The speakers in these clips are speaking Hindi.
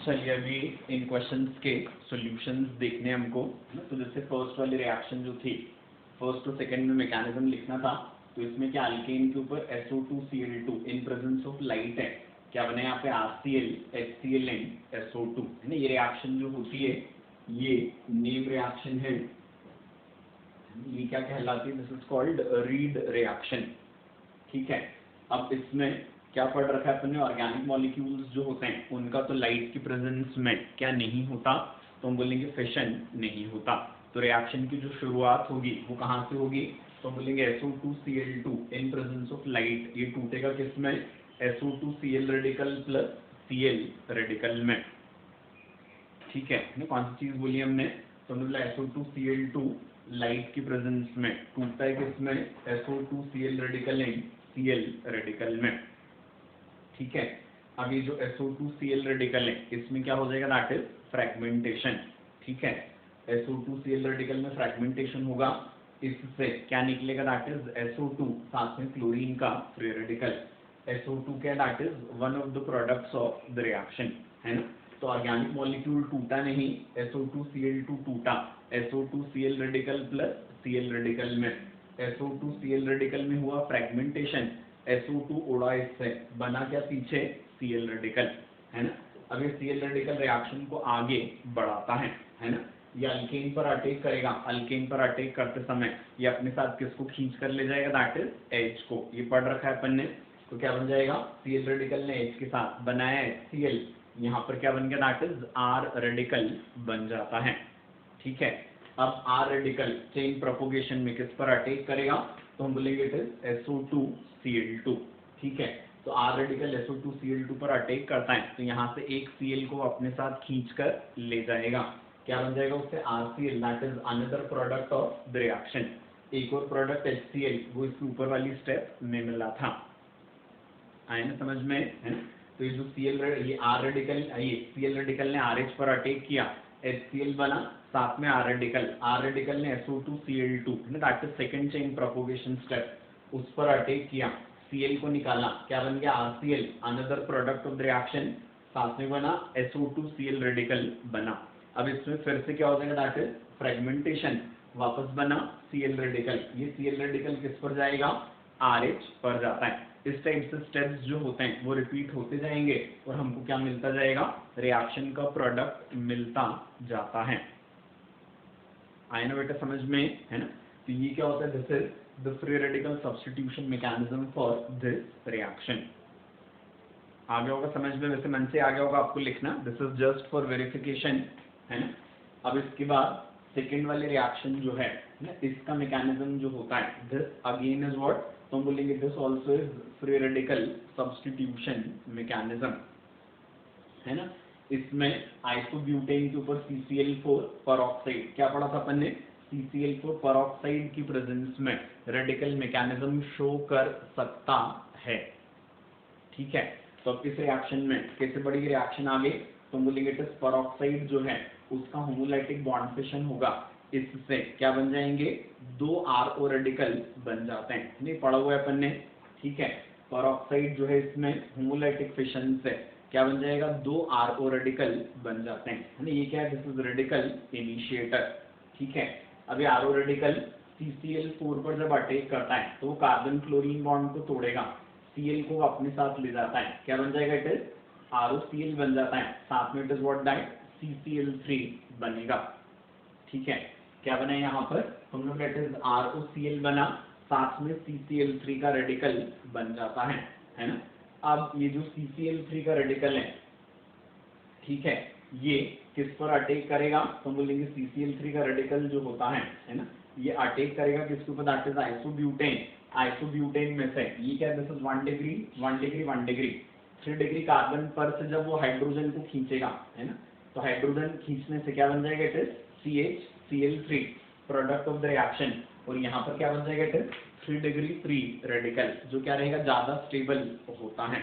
चलिए अभी इन क्वेश्चंस के सॉल्यूशंस देखने हमको। तो जैसे फर्स्ट वाली रिएक्शन जो थी, फर्स्ट और सेकंड में मैकेनिज्म लिखना था। तो इसमें क्या अल्केन के ऊपर SO2Cl2 in presence of light है, क्या बने यहाँ पे RCl HCl एंड SO2 है ना। ये रिएक्शन जो होती है ये नेम रिएक्शन है, ये क्या कहलाती है, this is called read reaction. ठीक है, अब इसमें क्या पढ़ रखा है अपन ने, ऑर्गेनिक मॉलिक्यूल्स जो होते हैं उनका तो लाइट की प्रेजेंस में क्या नहीं होता, तो हम बोलेंगे फिशन नहीं होता। तो रिएक्शन की जो शुरुआत होगी वो कहाँ से होगी, तो हम बोलेंगे SO2Cl2 in presence of light. ये टूटेगा किसमें, SO2Cl radical plus Cl radical में। ठीक है, कौन सी चीज बोली हमने, तो हमने बोला SO2Cl2 लाइट की प्रेजेंस में टूटता है किसमें, SO2Cl radical and Cl radical में। ठीक है, अब ये जो SO2Cl रेडिकल है इसमें क्या हो जाएगा, दैट इज फ्रैगमेंटेशन। ठीक है, SO2Cl रेडिकल में फ्रैगमेंटेशन होगा, इससे क्या निकलेगा, दैट इज SO2 साथ में क्लोरीन का फ्री रेडिकल। SO2 क्या, that is one of the products of the reaction, है ना। तो ऑर्गेनिक मॉलिक्यूल टूटा नहीं, SO2Cl2 टूटा, SO2Cl radical plus Cl radical में। SO2Cl रेडिकल में हुआ फ्रैगमेंटेशन, SO2 उड़ा इससे, बना क्या पीछे, Cl रेडिकल, है ना। अब ये Cl रेडिकल रिएक्शन को आगे बढ़ाता है ना। ये अल्केन पर अटैक करेगा, अल्केन पर अटैक करते समय ये अपने साथ किसको खींच कर ले जाएगा, दैट इज H को। ये पढ़ रखा है अपन ने, तो क्या बन जाएगा, Cl रेडिकल ने H के साथ बनाया HCl, यहाँ पर क्या बन गया, दैट इज R रेडिकल बन जाता है। ठीक है, अब R रेडिकल चेन प्रोपोगेशन में किस पर अटैक करेगा, तो हम बोलेंगे इट इज SO2Cl2। ठीक है, तो R रेडिकल SO2Cl2 पर अटैक करता है, तो यहाँ से एक Cl को अपने साथ खींच कर ले जाएगा, क्या बन जाएगा उससे, RCl, that is another product of the reaction. एक और प्रोडक्ट HCl वो इसके ऊपर वाली स्टेप में मिला था, आए ना समझ में, है ना। तो ये जो ये R रेडिकल, ये Cl रेडिकल ने RH पर अटैक किया, HCl बना, साथ में R रेडिकल ने SO2Cl2 that is second chain propagation step, उस पर अटैक किया, Cl को निकाला, क्या बन गया, RCl another product of the reaction, साथ में बना SO2Cl रेडिकल बना। अब इसमें फिर से क्या हो जाएगा, दैट इज फ्रेगमेंटेशन, वापस बना Cl रेडिकल, ये Cl रेडिकल किस पर जाएगा, RH पर जाता है। इस टाइप से स्टेप्स जो होते हैं वो रिपीट होते जाएंगे और हमको क्या मिलता जाएगा, रिएक्शन का प्रोडक्ट मिलता जाता है। आए ना बेटा समझ में, है ना। तो ये क्या होता है, this is the free radical substitution mechanism for this reaction. आगे होगा समझ में, वैसे मन से आगे होगा आपको लिखना, this is just for verification, है ना। अब इसके बाद सेकेंड वाली रिएक्शन जो है ना, इसका मैकेनिज्म जो होता है, दिस अगेन इज व्हाट, तो हम बोलेंगे this also is free radical substitution mechanism, है ना। इसमें आइसोब्यूटेन के ऊपर CCl4 परऑक्साइड, क्या पढ़ा था अपन ने, CCl4 परऑक्साइड की प्रेजेंस में रेडिकल मैकेनिज्म शो कर सकता है। ठीक है, तो अब इस रिएक्शन में कैसे बढ़ेगी रिएक्शन आगे, तो बोलेंगे इट इज परऑक्साइड जो है उसका होमोलाइटिक बॉन्ड फिशन होगा, इससे क्या बन जाएंगे, दो RO रेडिकल बन जाते हैं, नहीं पढ़ा हुआ है अपन ने। ठीक है, परऑक्साइड जो है इसमें होमोलाइटिक फिशन से क्या बन जाएगा, दो RO रेडिकल बन जाते हैं, है ना। ये क्या है, दिस इज रेडिकल इनिशिएटर। ठीक है, अब ये RO रेडिकल CCl4 पर जब अटैक करता है तो वो कार्बन क्लोरीन बॉन्ड को तोड़ेगा, Cl को अपने साथ ले जाता है, क्या बन जाएगा, इट इज ROCl बन जाता है, साथ में it is what, that CCl3 बनेगा। ठीक है, क्या बना यहाँ पर, हम लोग इट इज ROCl बना, साथ में CCl3 का रेडिकल बन जाता है ना। अब ये जो CCl3 का रेडिकल है, ठीक है, ये किस पर अटैक करेगा, तो हम बोलेंगे CCl3 का रेडिकल जो होता है ना, ये अटैक करेगा किसके ऊपर, दैट इज आइसोब्यूटेन। आइसोब्यूटेन में से ये क्या, this is 1 degree 1 degree 1 degree 3 degree carbon पर से जब वो हाइड्रोजन को खींचेगा, है ना, तो हाइड्रोजन खींचने से क्या बन जाएगा, it is CHCl3 product of the reaction, और यहाँ पर क्या बन जाएगा, it is 3 degree free radical, जो क्या रहेगा, ज्यादा स्टेबल होता है।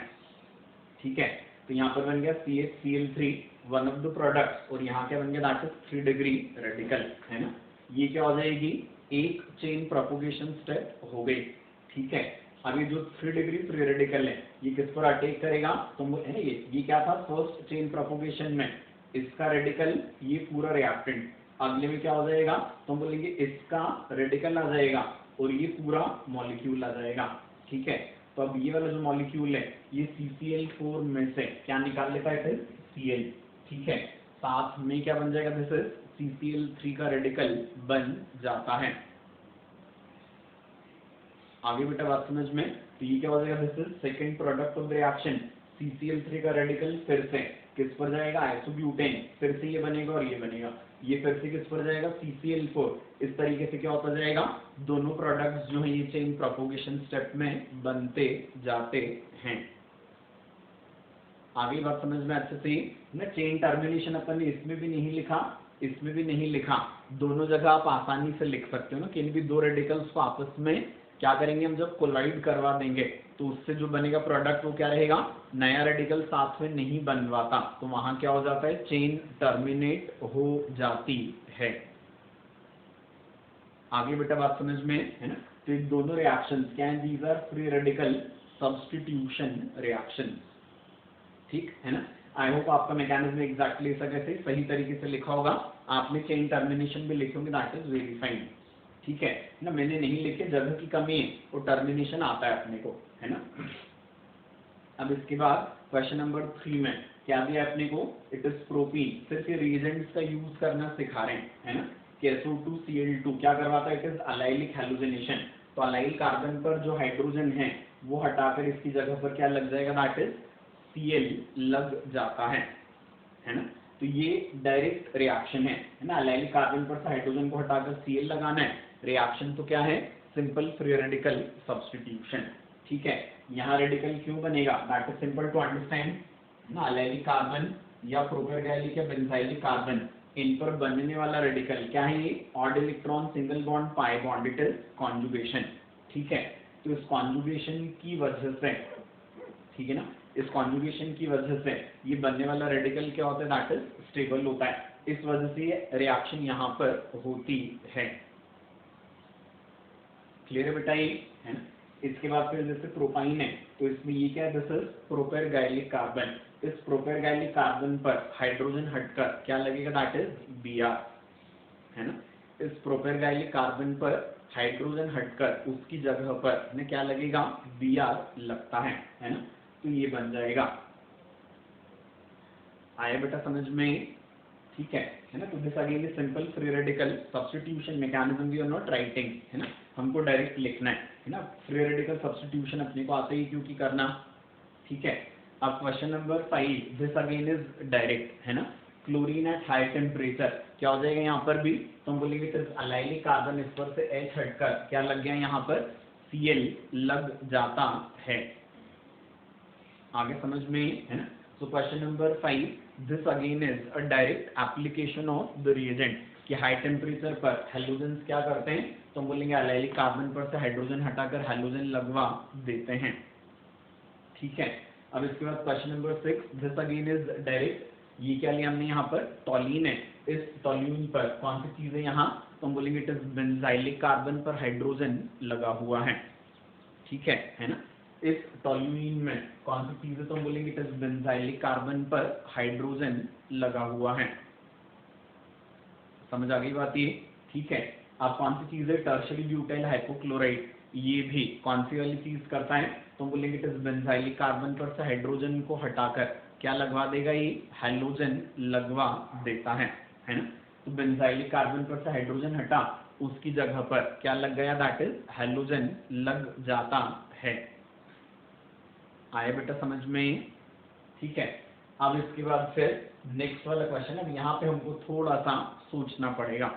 ठीक है, तो यहाँ पर बन गया CHCl3 one of the products, और यहाँ क्या बन गया, दैट इज 3 डिग्री रेडिकल, है ना। ये क्या हो जाएगी, एक चेन प्रोपोगेशन स्टेप हो गई। ठीक है, अब ये जो 3 डिग्री फ्री रेडिकल है ये किस पर अटैक करेगा, तो है ना ये क्या था फर्स्ट चेन प्रोपोगेशन में, इसका रेडिकल ये पूरा रिएक्टेंट, अगले में क्या हो जाएगा, तो हम बोलेंगे इसका रेडिकल आ जाएगा और ये पूरा मॉलिक्यूल आ जाएगा। ठीक है, तो अब ये वाला जो मॉलिक्यूल है ये CCl4 में से क्या निकाल लेता है, Cl। ठीक है, साथ में क्या बन जाएगा, दिस इज CCl3 का रेडिकल बन जाता है। आगे बेटा बात समझ में, तो ये क्या हो जाएगा, this is second product of the reaction, CCl3 का रेडिकल फिर से किस पर जाएगा, आइसोब्यूटेन, फिर से ये बनेगा और ये बनेगा, ये फिर से किस पर जाएगा, CCl4। इस तरीके से क्या होता जाएगा, दोनों प्रोडक्ट्स जो है ये चेन प्रोपोगेशन स्टेप में बनते जाते हैं। आगे बात समझ में अच्छे से ना, चेन टर्मिनेशन अपन ने इसमें भी नहीं लिखा, इसमें भी नहीं लिखा, दोनों जगह आप आसानी से लिख सकते हो ना, कि इन भी दो रेडिकल्स को आपस में क्या करेंगे हम, जब कोलाइड करवा देंगे तो उससे जो बनेगा प्रोडक्ट वो क्या रहेगा, नया रेडिकल साथ में नहीं बनवाता, तो वहां क्या हो जाता है, चेन टर्मिनेट हो जाती है। आगे बेटा बात समझ में है ना, तो ये दोनों रिएक्शंस क्या हैं, these are free radical substitution reactions. ठीक है ना, आई होप आपका मैकेनिज्म एग्जैक्टली ऐसा कैसे सही तरीके से लिखा होगा, आपने चेन टर्मिनेशन भी लिखे होंगे, दैट इज वेरी फाइन। ठीक है ना, मैंने नहीं लिखे, जगह की कमी है, वो टर्मिनेशन आता है अपने को, है ना। अब इसके बाद क्वेश्चन नंबर 3 में क्या दिया अपने को, इट इज प्रोपीन, सिर्फ ये रिएजेंट्स का यूज करना सिखा रहे हैं, है ना, कि SO2Cl2 क्या करवाता है, इट इज अलाइलिक हैलोजिनेशन, तो अलाइल कार्बन पर जो हाइड्रोजन है वो हटाकर इसकी जगह पर क्या लग जाएगा, दैट इज Cl लग जाता है ना, तो ये डायरेक्ट रिएक्शन है ना, अलाइल कार्बन पर से हाइड्रोजन को हटाकर Cl लगाना है, रिएक्शन तो क्या है, सिंपल फ्री रेडिकल सब्स्टिट्यूशन। ठीक है, यहाँ रेडिकल क्यों बनेगा, that is simple to understand ना, अलाइल कार्बन या प्रोपेरगैलिक या बेंजाइलिक कार्बन, इन पर बनने वाला रेडिकल क्या है, ये odd electron single bond pi bond, it is conjugation. ठीक है, तो इस कॉन्जुगेशन की वजह से, ठीक है ना, इस कॉन्जुगेशन की वजह से ये बनने वाला रेडिकल क्या होता है, दैट इज स्टेबल होता है, इस वजह से ये रिएक्शन यहाँ पर होती है। क्लियर है बेटा ये, है ना। इसके बाद फिर जैसे प्रोपाइन है, तो इसमें ये क्या है, दिस इज प्रोपेरगैलिक कार्बन, इस प्रोपेरगैलिक कार्बन पर हाइड्रोजन हटकर क्या लगेगा, दैट इज Br, है ना, इस प्रोपेरगैलिक कार्बन पर हाइड्रोजन हटकर उसकी जगह पर ना क्या लगेगा, Br लगता है ना, तो ये बन जाएगा। आया बेटा समझ में, ठीक है ना, तो this again is simple free radical substitution mechanism, we are not writing, है ना, हमको डायरेक्ट लिखना है ना, फ्री रेडिकल सब्स्टिट्यूशन अपने को आते ही क्योंकि करना। ठीक है, अब question number 5, this again is direct, है ना, क्लोरीन एट हाई टेम्परेचर क्या हो जाएगा यहाँ पर भी, तो हम बोलेंगे सिर्फ अलाइलिक कार्बन इस पर से H हटकर क्या लग गया, यहाँ पर Cl लग जाता है। आगे समझ में, है ना। So question number 5, this again is a direct application of the reagent, कि हाई टेम्परेचर पर हैलोजेंस क्या करते हैं, तो हम बोलेंगे अलाइलिक कार्बन पर से हाइड्रोजन हटाकर हैलोजन लगवा देते हैं। ठीक है, अब इसके बाद question number 6, this again is direct, ये क्या लिया हमने यहाँ पर, टॉलिन है, इस टॉलिन पर कौन सी चीज है यहाँ, तो हम बोलेंगे इट इज बेंजाइलिक कार्बन पर हाइड्रोजन लगा हुआ है। ठीक है ना, इस टॉल्यूइन में कौन सी चीज है, तो हम बोलेंगे इट इज बेंजाइलिक कार्बन पर हाइड्रोजन लगा हुआ है। समझ आ गई बात ये, ठीक है। अब कौन सी चीज है, टर्शियरी ब्यूटाइल हाइपोक्लोराइड, ये भी कौन सी वाली चीज करता है, तो हम बोलेंगे इट इज बेंजाइलिक कार्बन पर से हाइड्रोजन को हटाकर क्या लगवा देगा, ये हैलोजन लगवा देता है ना, तो बेंजाइलिक कार्बन पर से हाइड्रोजन हटा, उसकी जगह पर क्या लग गया, दैट इज हैलोजन लग जाता है। आया बेटा समझ में, ठीक है। अब इसके बाद फिर नेक्स्ट वाला क्वेश्चन है, यहाँ पे हमको थोड़ा सा सोचना पड़ेगा।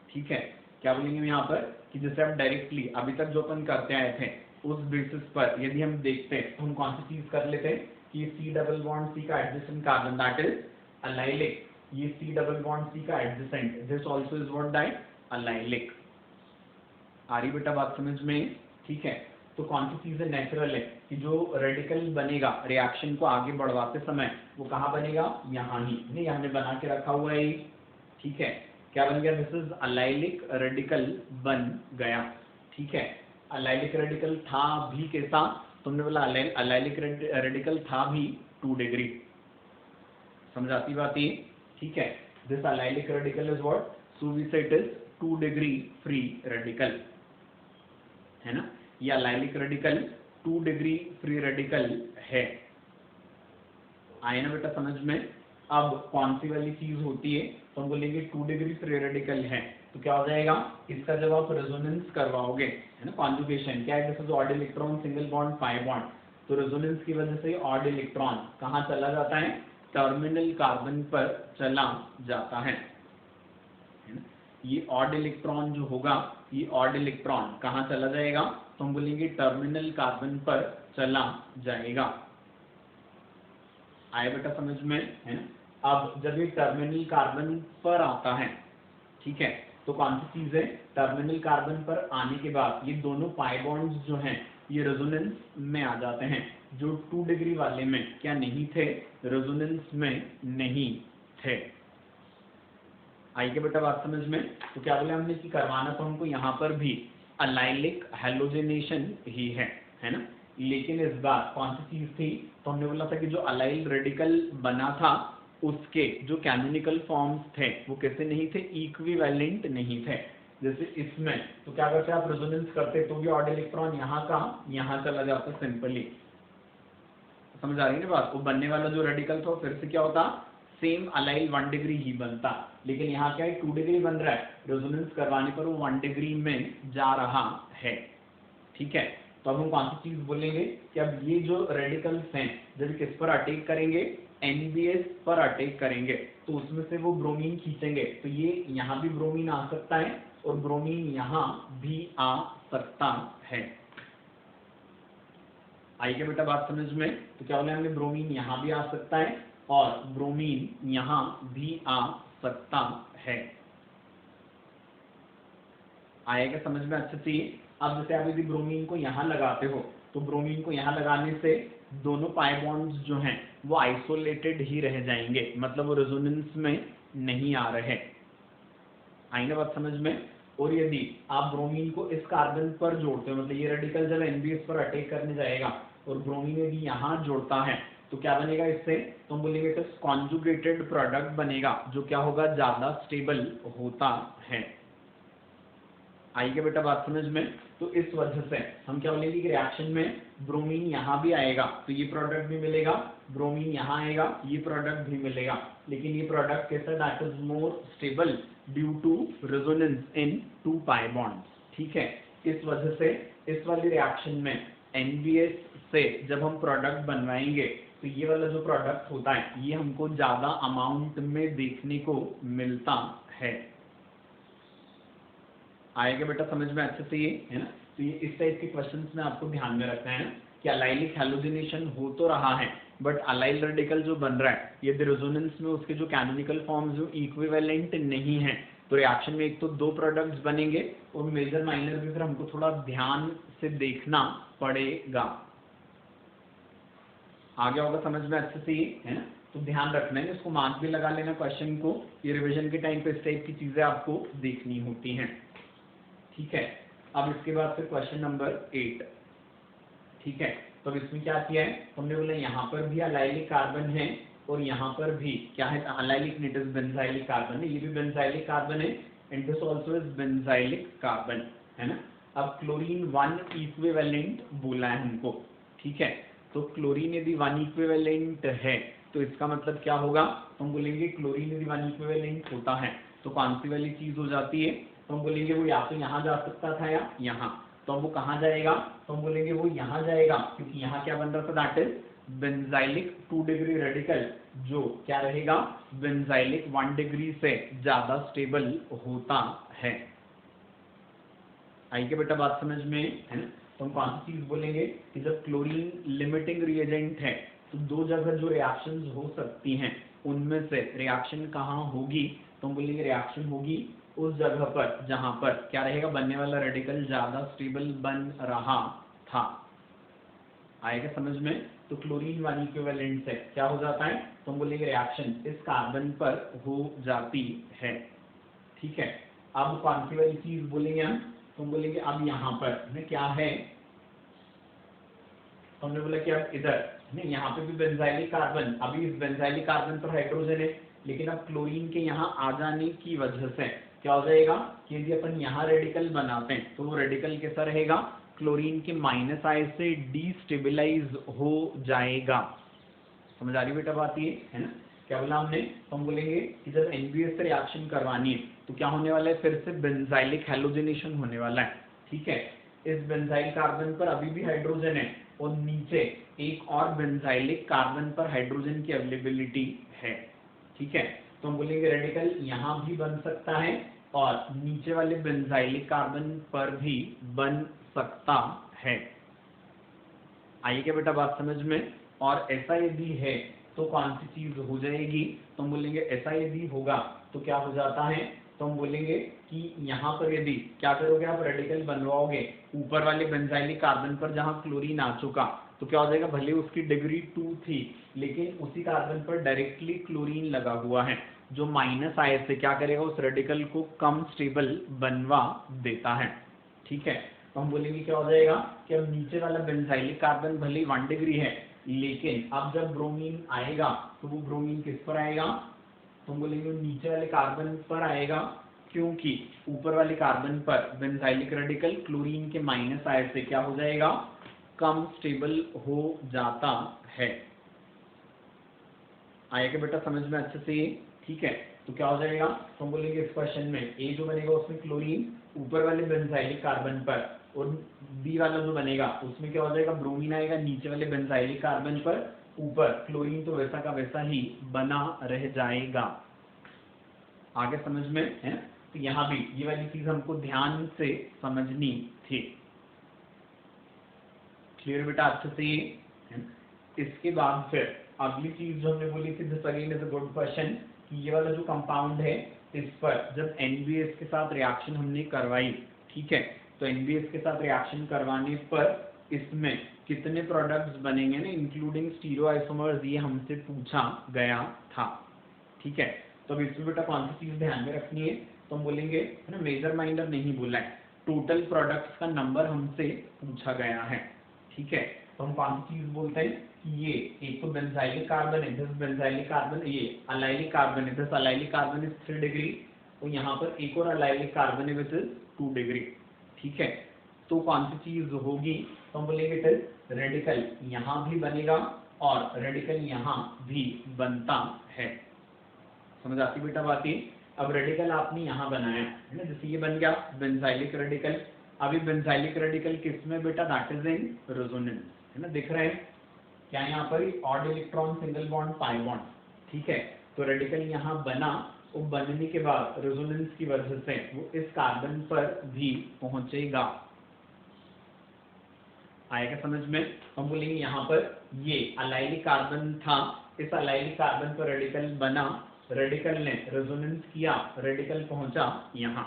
ठीक है, क्या बोलेंगे यहाँ पर, कि जैसे हम डायरेक्टली अभी तक जो अपन करते आए थे उस बेसिस पर यदि हम देखते हैं तो हम कौन सी चीज कर लेते हैं, कि C डबल बॉन्ड C का adjacent carbon that is allylic, ये C डबल बॉन्ड C का adjacent, this also is what, that allylic. आ रही बेटा बात समझ में, ठीक है। तो कौन सी चीज नेचुरल है, कि जो रेडिकल बनेगा रिएक्शन को आगे बढ़वाते समय वो कहाँ बनेगा, यहाँ ही, नहीं हमने बना के रखा हुआ है। ठीक है, क्या बन गया, दिस इज अलाइलिक रेडिकल बन गया। ठीक है, अलाइलिक रेडिकल था भी कैसा, तुमने बोला अलाइलिक रेडिकल था भी 2 डिग्री, समझ आती बात ये, ठीक है। This allylic radical is what, so we say it is 2 degree free radical, है ना। ये allylic radical 2 degree free radical है, आए ना बेटा समझ में। अब कौन सी वाली चीज होती है, तो हम बोलेंगे 2 डिग्री फ्री रेडिकल है, तो क्या हो जाएगा, इसका जब आप रेजोनेंस करवाओगे, है ना, कॉन्जुगेशन क्या है, this is odd electron single bond 5 bond, तो रेजोनेंस की वजह से ऑड इलेक्ट्रॉन कहाँ चला जाता है, टर्मिनल कार्बन पर चला जाता है ना? ये ऑड इलेक्ट्रॉन जो होगा, ये ऑड इलेक्ट्रॉन कहाँ चला जाएगा, तो हम बोलेंगे टर्मिनल कार्बन पर चला जाएगा, आए बेटा समझ में, है ना। अब जब ये टर्मिनल कार्बन पर आता है, ठीक है, तो कौन सी चीज है, टर्मिनल कार्बन पर आने के बाद ये दोनों पाई बॉन्ड्स जो हैं ये रेजोनेंस में आ जाते हैं, जो 2 डिग्री वाले में क्या नहीं थे, रेजोनेंस में नहीं थे। आई क्या बेटा बात समझ में। तो क्या बोले हमने कि करवाना तो हमको यहाँ पर भी अलाइलिक हैलोजेनेशन ही है ना, लेकिन इस बार कौन सी चीज थी, तो हमने बोला था कि जो अलाइल रेडिकल बना था उसके जो कैनोनिकल फॉर्म्स थे वो कैसे नहीं थे, इक्विवेलेंट नहीं थे। जैसे इसमें तो क्या करते आप, रेजोनेंस करते तो भी ऑड इलेक्ट्रॉन यहाँ का यहाँ चला जाता सिंपली, समझ आ रही है ना बात। वो बनने वाला जो रेडिकल था फिर से क्या होता, सेम अलाइल 1 डिग्री ही बनता, लेकिन यहाँ क्या है 2 डिग्री बन रहा है, रेजोनेंस करवाने पर वो 1 डिग्री में जा रहा है, ठीक है। तो अब हम कौन सी चीज बोलेंगे कि अब ये जो रेडिकल्स हैं जब किस पर अटैक करेंगे, एनबीएस पर अटैक करेंगे, तो उसमें से वो ब्रोमीन खींचेंगे, तो ये यहाँ भी ब्रोमीन आ सकता है और ब्रोमीन यहाँ भी आ सकता है। आई क्या बेटा बात समझ में। तो क्या बोले हमने, ब्रोमीन यहाँ भी आ सकता है और ब्रोमीन यहाँ भी आ सकता है, आएगा समझ में अच्छे से। अब जैसे आप यदि ब्रोमीन को यहाँ लगाते हो तो ब्रोमीन को यहाँ लगाने से दोनों पाई बॉन्ड्स जो हैं वो आइसोलेटेड ही रह जाएंगे, मतलब वो रेजोनेंस में नहीं आ रहे, आएगा बात समझ में। और यदि आप ब्रोमीन को इस कार्बन पर जोड़ते हो, मतलब ये रेडिकल जब एनबीएस पर अटैक करने जाएगा और ब्रोमीन यदि यहाँ जोड़ता है तो क्या बनेगा इससे, तो हम बोलेंगे इट इज कॉन्जुगेटेड प्रोडक्ट बनेगा, जो क्या होगा, ज्यादा स्टेबल होता है। आई क्या बेटा बात समझ में। तो इस वजह से हम क्या बोलेंगे कि रिएक्शन में ब्रोमीन यहाँ भी आएगा तो ये प्रोडक्ट भी मिलेगा, ब्रोमीन यहाँ आएगा ये प्रोडक्ट भी मिलेगा, लेकिन ये प्रोडक्ट कैसा, that is more stable due to resonance in 2 pi bonds, ठीक है। इस वजह से इस वाली रिएक्शन में एनबीएस से जब हम प्रोडक्ट बनवाएंगे तो ये वाला जो प्रोडक्ट होता है ये हमको ज्यादा अमाउंट में देखने को मिलता है, आएगा बेटा समझ में अच्छे से, ये है ना। तो ये इस टाइप के क्वेश्चंस में आपको ध्यान में रखना है कि अलाइलिक हैलोजिनेशन हो तो रहा है बट अलाइल रेडिकल जो बन रहा है यदि रेजोनेंस में उसके जो कैनोनिकल फॉर्म्स जो इक्विवेलेंट नहीं है तो रिएक्शन में एक तो 2 प्रोडक्ट्स बनेंगे और मेजर माइनर भी फिर हमको थोड़ा ध्यान से देखना पड़ेगा, आ गया होगा समझ में अच्छे से, है ना। तो ध्यान रखना है, इसको मार्क भी लगा लेना क्वेश्चन को, ये रिविजन के टाइम पे इस टाइप की चीजें आपको देखनी होती हैं, ठीक है। अब इसके बाद फिर क्वेश्चन नंबर 8, ठीक है। तो इसमें क्या किया है, हमने बोला यहाँ पर भी अलाइलिक कार्बन है और यहाँ पर भी क्या है, अलाइलिक नहीं, बेंजाइलिक कार्बन है, ये भी बेंजाइलिक कार्बन है and this also is benzylic carbon, है ना। अब क्लोरीन 1 इक्विवेलेंट बोला है हमको, ठीक है। तो क्लोरीन यदि 1 इक्विवेलेंट है तो इसका मतलब क्या होगा, तो हम बोलेंगे क्लोरीन यदि 1 इक्विवेलेंट होता है तो कौन सी वाली चीज हो जाती है, तो हम बोलेंगे वो या तो यहाँ जा सकता था या यहाँ, तो वो कहाँ जाएगा, तो हम बोलेंगे वो यहाँ जाएगा क्योंकि यहाँ क्या बन रहा था, that is benzylic 2 degree radical जो क्या रहेगा, बेंजाइलिक 1 डिग्री से ज्यादा स्टेबल होता है, आई के बेटा बात समझ में, है ना। तो हम कौन सी चीज बोलेंगे कि जब क्लोरीन लिमिटिंग रिएजेंट है तो 2 जगह जो रिएक्शंस हो सकती हैं उनमें से रिएक्शन कहाँ होगी, तो हम बोलेंगे रिएक्शन होगी उस जगह पर जहां पर क्या रहेगा, बनने वाला रेडिकल ज्यादा स्टेबल बन रहा था, आएगा समझ में। तो क्लोरीन 1 इक्विवेलेंट से क्या हो जाता है, तो हम बोलेंगे रिएक्शन इस कार्बन पर हो जाती है, ठीक है। अब कौन सी वाली चीज बोलेंगे हम, तो हम बोलेंगे अब यहाँ पर क्या है, तो हमने बोला कि अब इधर नहीं, यहाँ पे भी बेंजाइलिक कार्बन, अभी इस बेंजाइलिक कार्बन पर हाइड्रोजन है, लेकिन अब क्लोरीन के यहाँ आ जाने की वजह से क्या हो जाएगा कि यदि अपन यहाँ रेडिकल बनाते हैं तो वो रेडिकल कैसा रहेगा, क्लोरीन के माइनस आई से डीस्टेबलाइज हो जाएगा। समझ आ रही बेटा बात ये है ना, क्या बोला हमने, तो हम बोलेंगे कि जब NBS से रिएक्शन करवानी है तो क्या होने वाला है, फिर से बेंजाइलिक हैलोजिनेशन होने वाला है। ठीक है, इस बेंजाइल कार्बन पर अभी भी हाइड्रोजन है और नीचे एक और बेंजाइलिक कार्बन पर हाइड्रोजन की अवेलेबिलिटी है। ठीक है, तो हम बोलेंगे रेडिकल यहाँ भी बन सकता है और नीचे वाले बेंजाइलिक कार्बन पर भी बन सकता है। आइए क्या बेटा बात समझ में, और ऐसा यदि है तो कौन सी चीज हो जाएगी, तो हम बोलेंगे ऐसा यदि होगा तो क्या हो जाता है, तो हम बोलेंगे कि यहाँ पर यदि क्या करोगे आप रेडिकल बनवाओगे ऊपर वाले बेंजाइलिक कार्बन पर जहाँ क्लोरीन आ चुका, तो क्या हो जाएगा, भले उसकी डिग्री 2 थी लेकिन उसी कार्बन पर डायरेक्टली क्लोरीन लगा हुआ है जो माइनस आई से क्या करेगा, उस रेडिकल को कम स्टेबल बनवा देता है। ठीक है, तो हम बोलेंगे क्या हो जाएगा कि अब नीचे वाला बेंजाइलिक कार्बन भले 1 डिग्री है लेकिन अब जब ब्रोमीन आएगा तो वो ब्रोमीन किस पर आएगा, तो हम बोलेंगे नीचे वाले कार्बन पर आएगा, क्योंकि ऊपर वाले कार्बन पर बेंजाइलिक रेडिकल क्लोरीन के माइनस आई से क्या हो जाएगा, कम स्टेबल हो जाता है। आएगा बेटा समझ में अच्छे से, ठीक है, तो क्या हो जाएगा, तो हम बोलेंगे इस क्वेश्चन में ए जो बनेगा उसमें क्लोरीन ऊपर वाले बेंजाइलिक कार्बन पर, और बी वाला जो बनेगा उसमें क्या हो जाएगा, ब्रोमीन आएगा नीचे वाले बेंजाइलिक कार्बन पर, ऊपर क्लोरीन तो वैसा का वैसा ही बना रह जाएगा। आगे समझ में है, तो यहाँ भी ये वाली चीज हमको ध्यान से समझनी थी। क्लियर बेटा अच्छे से है? इसके बाद फिर अगली चीज जो हमने बोली थी, this again is a good question, कि ये वाला जो कंपाउंड है इस पर जब NBS के साथ रिएक्शन हमने करवाई, ठीक है, तो NBS के साथ रिएक्शन करवाने पर इसमें कितने प्रोडक्ट्स बनेंगे ना, इंक्लूडिंग स्टीरियोआइसोमर्स, ये हमसे पूछा गया था। ठीक है, तो अब इसमें बेटा कौन सी चीज ध्यान में रखनी है, तो हम बोलेंगे है ना, मेजर माइनर नहीं बोला है, टोटल प्रोडक्ट्स का नंबर हमसे पूछा गया है। ठीक है, तो हम कौन सी चीज बोलते हैं कि ये एक तो बेंजाइलिक कार्बन है, दिस बेंजाइलिक कार्बन, ये अलाइलिक कार्बन है, this allylic carbon is 3 degree, तो यहाँ पर एक और अलाइलिक कार्बन है विच इज 2 डिग्री। ठीक है, तो कौन सी चीज होगी, तो हम बोलेंगे फिर रेडिकल यहाँ भी बनेगा और रेडिकल यहाँ भी बनता है। समझ आती बेटा बात ये, अब रेडिकल आपने यहाँ बनाया है ना, जैसे ये बन गया बेंजाइलिक रेडिकल, अभी बेंजाइलिक रेडिकल किस में बेटा, दैट इज इन रेजोनेंस, है ना, दिख रहा है क्या यहाँ पर odd electron single bond pi bond. ठीक है, तो रेडिकल यहाँ बना, वो बनने के बाद रेजोनेंस की वजह से वो इस कार्बन पर भी पहुंचेगा। आएगा समझ में, हम बोलेंगे यहाँ पर ये अलाइलिक कार्बन था, इस अलाइलिक कार्बन पर रेडिकल बना, रेडिकल ने रेजोनेंस किया, रेडिकल पहुंचा यहाँ।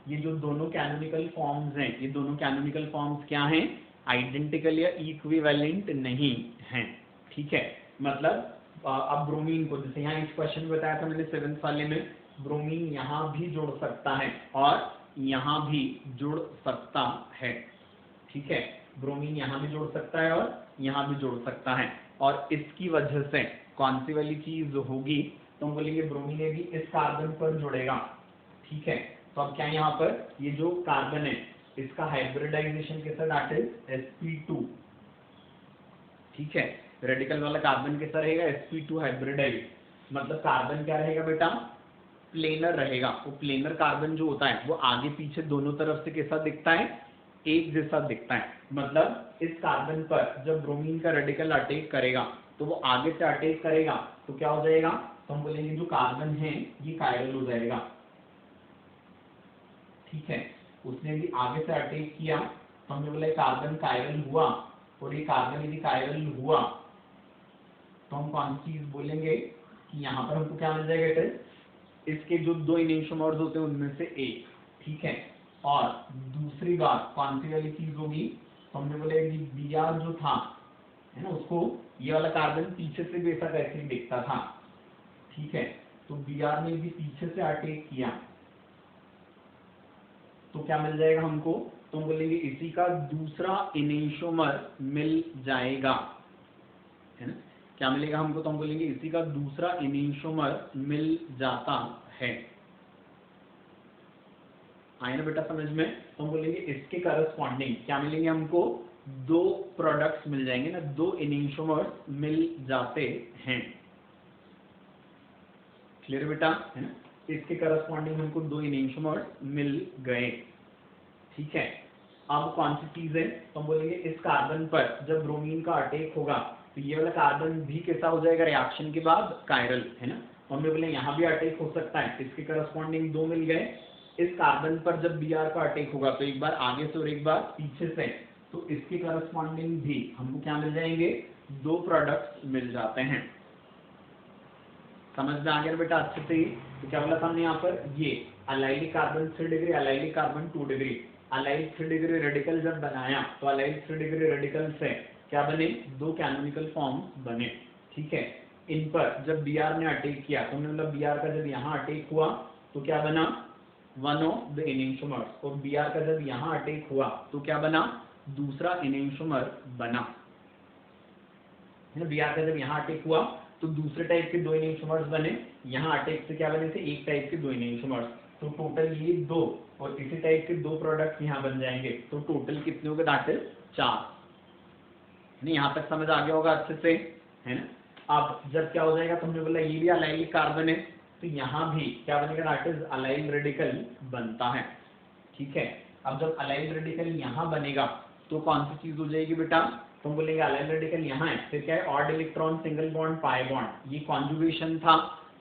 ये जो दोनों कैनोनिकल फॉर्म्स हैं, ये दोनों कैनोनिकल फॉर्म्स क्या हैं, आइडेंटिकल या इक्विवेलेंट नहीं हैं। ठीक है, मतलब अब ब्रोमीन को, जैसे यहाँ इस क्वेश्चन में बताया था मैंने 7th वाले में, ब्रोमीन यहाँ भी जुड़ सकता है और यहाँ भी जुड़ सकता है। ठीक है, ब्रोमीन यहाँ भी जोड़ सकता है और यहाँ भी जोड़ सकता है, और इसकी वजह से कौन सी वाली चीज होगी, तो हम बोलेंगे ब्रोमीन भी इस कार्बन पर जुड़ेगा। ठीक है, तो अब क्या यहाँ पर ये जो कार्बन है इसका हाइब्रिडाइजेशन कैसा, दैट इज sp2। ठीक है, रेडिकल वाला कार्बन कैसा रहेगा, sp2 हाइब्रिडाइज, मतलब कार्बन क्या रहेगा बेटा, प्लेनर रहेगा। वो प्लेनर कार्बन जो होता है वो आगे पीछे दोनों तरफ से कैसा दिखता है, एक जैसा दिखता है। मतलब इस कार्बन पर जब ब्रोमीन का रेडिकल अटैक करेगा तो वो आगे से अटैक करेगा तो क्या हो जाएगा, तो हम बोलेंगे जो कार्बन है ये कायरल हो जाएगा। ठीक है, उसने भी आगे से अटैक किया तो हमने बोला कार्बन कायरल हुआ, और ये कार्बन यदि कायरल हुआ तो हम कौन सी चीज बोलेंगे कि यहाँ पर हमको क्या मिल जाएगा, इसके जो 2 इनेंशियोमर्स होते हैं उनमें से एक। ठीक है, और दूसरी बात कौन सी वाली चीज होगी, तो हमने बोला कि Br जो था है ना, उसको ये वाला कार्बन पीछे से भी ऐसा कैसे दिखता था। ठीक है, तो Br ने भी पीछे से अटैक किया तो क्या मिल जाएगा हमको, तो हम बोलेंगे इसी का दूसरा इनेंशियोमर मिल जाएगा, है ना। क्या मिलेगा हमको, तो हम बोलेंगे इसी का दूसरा इनेंशियोमर मिल जाता है। आए ना बेटा समझ में। तो हम बोलेंगे इसके करस्पॉन्डिंग क्या मिलेंगे हमको, दो प्रोडक्ट्स मिल जाएंगे ना, दो इनेंशियोमर्स मिल जाते हैं। क्लियर बेटा, है ना। इसके करस्पॉन्डिंग हमको दो इनेंशियोमर्स मिल गए। ठीक है, अब कौन सी चीज है, तो हम बोलेंगे इस कार्बन पर जब ब्रोमीन का अटैक होगा तो ये वाला कार्बन भी कैसा हो जाएगा रिएक्शन के बाद, कायरल, है ना। तो हमने बोले यहाँ भी अटैक हो सकता है, इसके करस्पॉन्डिंग दो मिल गए। इस कार्बन पर जब Br का अटैक होगा तो एक बार आगे से और एक बार पीछे से, तो इसके करस्पॉन्डिंग भी हमको क्या मिल जाएंगे, दो प्रोडक्ट्स मिल जाते हैं। समझ में आ गया बेटा अच्छे से ही। तो क्या बोला था हमने यहाँ पर, ये allylic carbon 3 degree, allylic carbon 2 degree, allyl 3 degree radical जब बनाया तो अलाइल 3 डिग्री रेडिकल से क्या बने, दो कैनोनिकल फॉर्म्स बने। ठीक है, इन पर जब Br ने अटैक किया तो मतलब Br का जब यहाँ अटैक हुआ तो क्या बना, वन ऑफ द इनेंशियोमर्स, और Br का जब यहाँ अटैक हुआ तो क्या बना, दूसरा इनेंशियोमर बना। Br का जब यहाँ अटैक हुआ तो दूसरे टाइप के दो इनेंशियोमर्स बने, यहाँ अटैक से क्या बने थे, एक टाइप के दो इनेंशियोमर्स। तो टोटल ये दो और इसी टाइप के दो प्रोडक्ट यहाँ बन जाएंगे, तो टोटल कितने हो गए, दैट इज 4। यहाँ तक समझ आ गया होगा अच्छे से, है ना। अब जब क्या हो जाएगा, तो हमने बोला ये भी अलाइलिक कार्बन है तो यहाँ भी क्या बनेगा, दैट इज अलाइल रेडिकल बनता है। ठीक है, अब जब अलाइल रेडिकल यहाँ बनेगा तो कौन सी चीज हो जाएगी बेटा, तो हम बोलेंगे अलाइल रेडिकल यहाँ है, फिर क्या है, odd electron single bond pi bond, ये कॉन्जुगेशन था,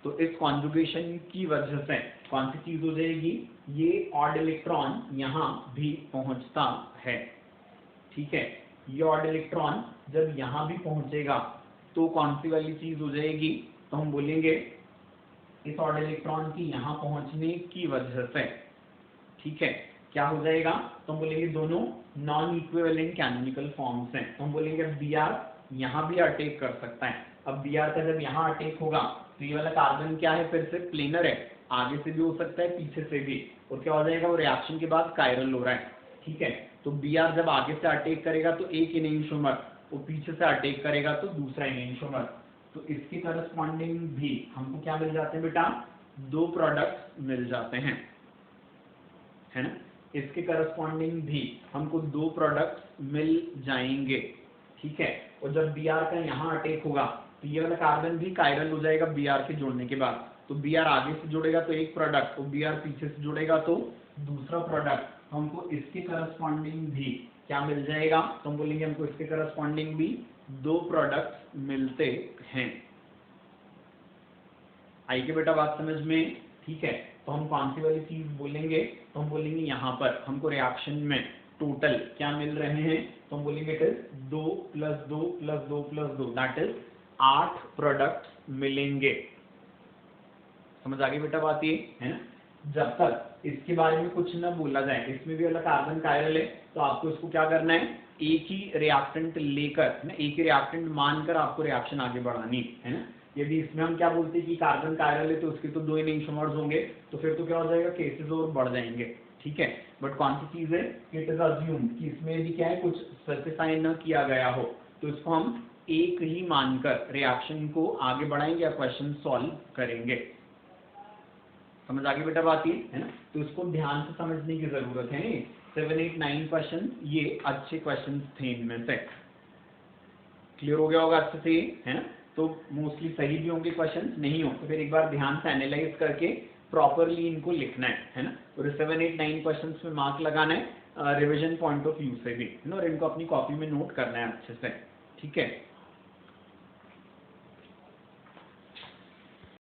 तो इस कॉन्जुगेशन की वजह से कौन सी चीज हो जाएगी, ये ऑड इलेक्ट्रॉन यहाँ भी पहुंचता है। ठीक है, ये ऑड इलेक्ट्रॉन जब यहाँ भी पहुंचेगा तो कौन सी वाली चीज हो जाएगी, तो हम बोलेंगे इस ऑड इलेक्ट्रॉन की यहाँ पहुंचने की वजह से, ठीक है, क्या हो जाएगा, तो हम बोलेंगे दोनों नॉन इक्विवेलेंट कैनोनिकल फॉर्म्स हैं। तो हम बोलेंगे Br यहाँ भी अटैक कर सकता है। अब Br का जब यहाँ अटैक होगा तो ये वाला कार्बन क्या है, फिर से प्लेनर है, आगे से भी हो सकता है पीछे से भी, और क्या हो जाएगा, वो रिएक्शन के बाद कायरल हो रहा है। ठीक है, तो Br जब आगे से अटैक करेगा तो एक इनेंशियोमर, वो पीछे से अटैक करेगा तो दूसरा इनेंशियोमर, तो इसके करस्पॉन्डिंग भी हमको क्या मिल जाते हैं बेटा, दो प्रोडक्ट्स मिल जाते हैं, है ना। इसके करस्पॉन्डिंग भी हमको दो प्रोडक्ट्स मिल जाएंगे। ठीक है, और जब Br का यहाँ अटैक होगा तो ये वाला कार्बन भी कायरल हो जाएगा Br के जोड़ने के बाद, तो Br आगे से जुड़ेगा तो एक प्रोडक्ट, और Br पीछे से जुड़ेगा तो दूसरा प्रोडक्ट, हमको इसके करस्पॉन्डिंग भी क्या मिल जाएगा, तो हम बोलेंगे हमको इसके करस्पॉन्डिंग भी दो प्रोडक्ट्स मिलते हैं। आई के बेटा बात समझ में। ठीक है, तो हम कौन सी वाली चीज बोलेंगे, तो हम बोलेंगे यहाँ पर हमको रिएक्शन में टोटल क्या मिल रहे हैं, तो हम बोलेंगे it is 2 + 2 + 2 + 2, that is 8 product मिलेंगे। समझ आ गई बेटा बात ये, है ना। जब तक इसके बारे में कुछ न बोला जाए, इसमें भी वाला कार्बन कायरल है, तो आपको इसको क्या करना है, एक ही रिएक्टेंट लेकर ना, एक ही रिएक्टेंट मानकर आपको रिएक्शन आगे बढ़ानी है ना। यदि इसमें हम क्या बोलते हैं कि कार्बन कायरल है तो उसके तो दो इनेंशियोमर्स होंगे, तो फिर तो क्या हो जाएगा, केसेस और बढ़ जाएंगे। ठीक है, बट कौन सी चीज है, इट इज अज्यूम्ड कि इसमें यदि क्या है, कुछ स्पेसिफाई न किया गया हो तो इसको हम एक ही मानकर रिएक्शन को आगे बढ़ाएंगे या क्वेश्चन सॉल्व करेंगे। समझ आ गई बेटा बात ये, है ना। तो इसको ध्यान से समझने की जरूरत है। 7, 8, 9 क्वेश्चन ये अच्छे क्वेश्चन थे, इनमें से क्लियर हो गया होगा अच्छे से, है ना। तो मोस्टली सही भी होंगे क्वेश्चन, नहीं हो तो फिर एक बार ध्यान से एनालाइज करके प्रॉपरली इनको लिखना है ना। और 7, 8, 9 क्वेश्चन में मार्क लगाना है रिविजन पॉइंट ऑफ व्यू से भी, है ना, और इनको अपनी कॉपी में नोट करना है अच्छे से। ठीक है,